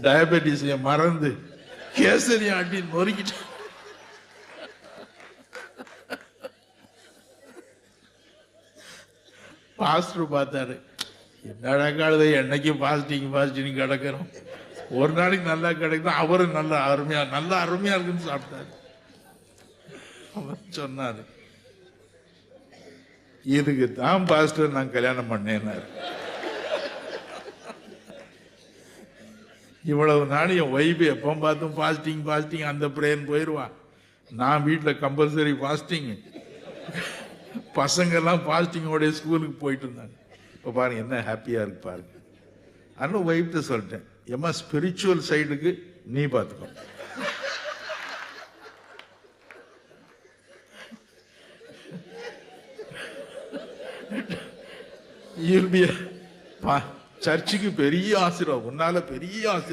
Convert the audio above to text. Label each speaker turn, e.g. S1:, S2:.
S1: டயபெட்டிஸை மறந்து கேசரி ஆட்டி நொறுக்கிட்டு பாஸ்டர் பார்த்தாரு, என்னடா காலதை என்னைக்கு பாசிட்டிங் கிடக்கிறோம், ஒரு நாளைக்கு நல்லா கிடைக்கும். அவரும் நல்ல அருமையா இருக்குன்னு சாப்பிட்டாரு. அவர் சொன்னாரு, இதுக்கு தான் பாஸ்டர் நான் கல்யாணம் பண்ணேன்னாரு. இவ்வளவு நாள் என் ஒய்ஃபு எப்போ பார்த்தும் பாஸ்டிங் அந்த பிரேயர் போயிடுவான். நான் வீட்டில் கம்பல்சரி பாஸ்டிங், பசங்கெல்லாம் பாஸ்டிங்கோடைய ஸ்கூலுக்கு போயிட்டு இருந்தாங்க. இப்போ பாருங்க என்ன ஹாப்பியாக இருக்கு பாருங்க. ஆனால் ஒய்ஃப்ட்டு சொல்லிட்டேன், ஏமா ஸ்பிரிச்சுவல் சைடுக்கு நீ பார்த்துக்கோ. சர்ச்சுக்கு பெரிய ஆசீர்வாதம், உன்னால பெரிய ஆசீர்வாதம்.